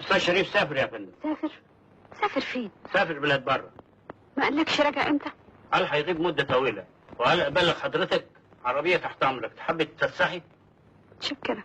استاذ شريف سافر يا فندم. سافر؟ سافر فين؟ سافر بلاد بره. ما قالكش راجع امتى؟ قال هيغيب مده طويله، وقال ابلغ حضرتك عربيه تحت امرك، تحبي تتفسحي؟ متشكرة.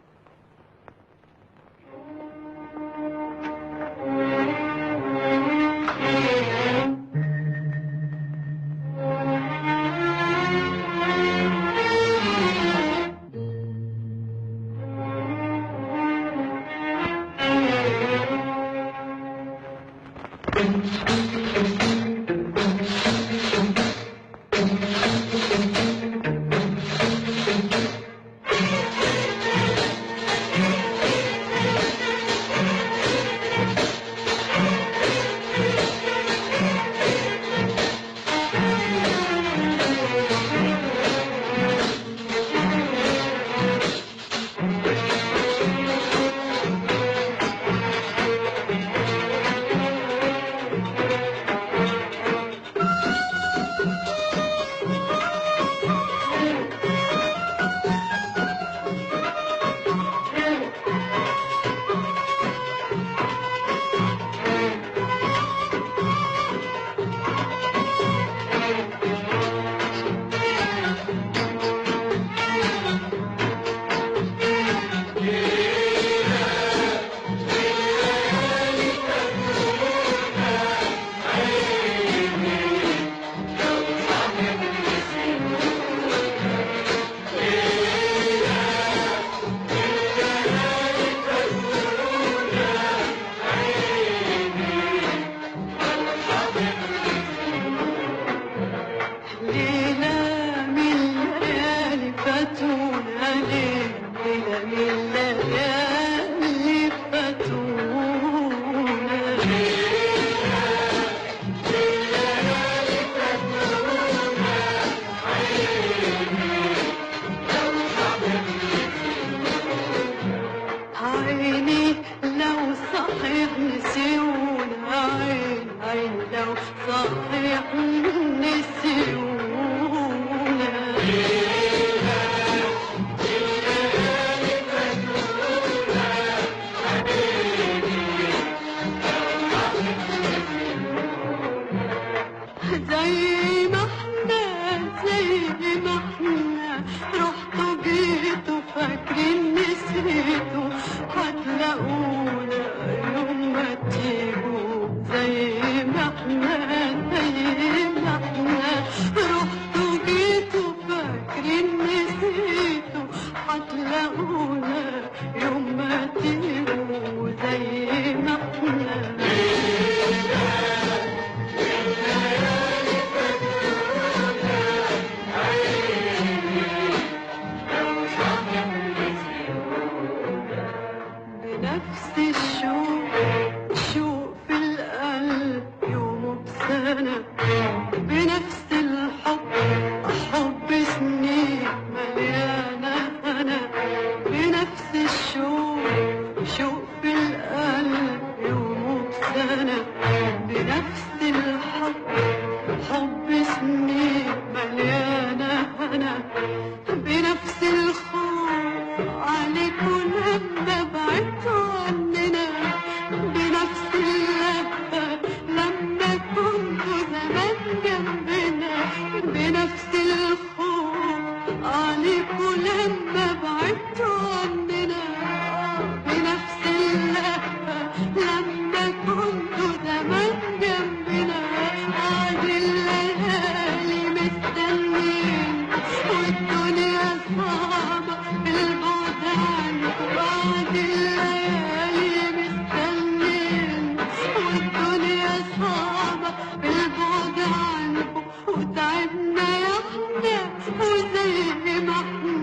وتعبنا يا احنا وزي ما احنا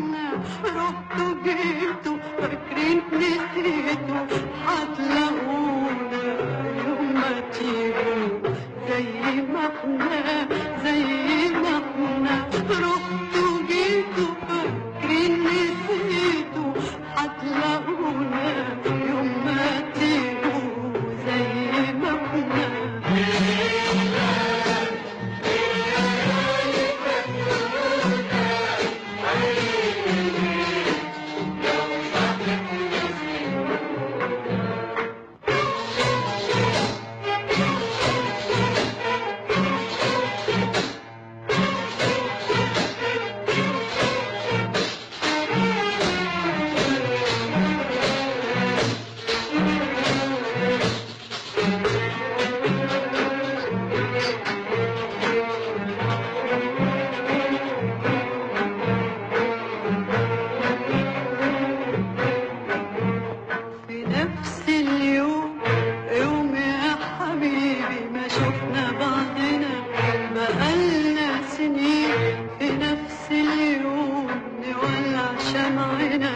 شمعنا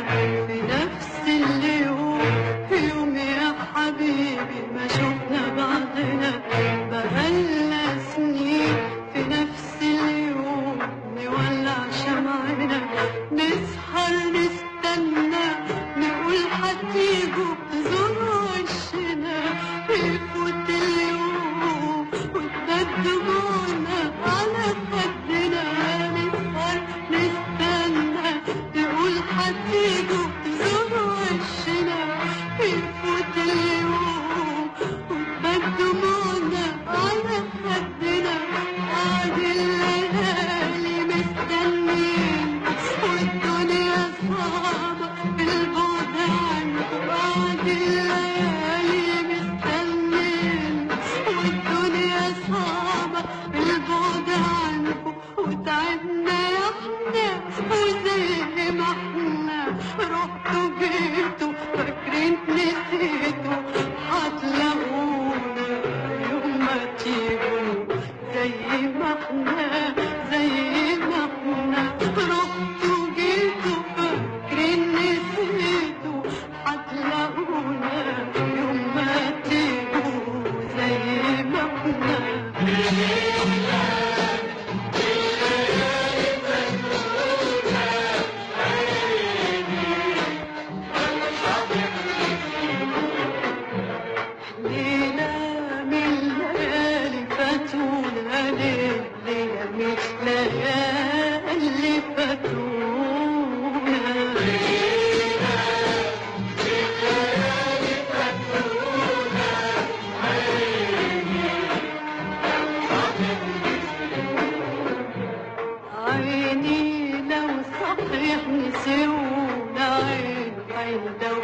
في نفس اليوم، يوم يا حبيبي ما شفنا بعضنا، بقالنا سنين في نفس اليوم نولع شمعنا، نسهر نستنى نقول هتيجوا تزوروا وشنا، يفوت اليوم وتبدلونا على خدنا، نسهر نستنى نقول هتيجوا تزوروا وشنا، يفوت اليوم وتبدلونا على خدنا، قعد الليالي مستنين والدنيا صعبة بالبعد عنكم، قعد الليالي مستنين والدنيا صعبة بالبعد عنكم، وتعبنا احنا وزي ما احنا رحتوا جيتوا فاكرين نسيتوا، هتلاقونا يوم ما تيجوا زي ما احنا زي ما احنا رحتوا جيتوا فاكرين نسيتوا، هتلاقونا يوم ما تيجوا زي ما احنا. ليلة من ليالي فاتونا، ليلة من ليالي فاتونا، عيني لو صحيح نسيونا، عين لو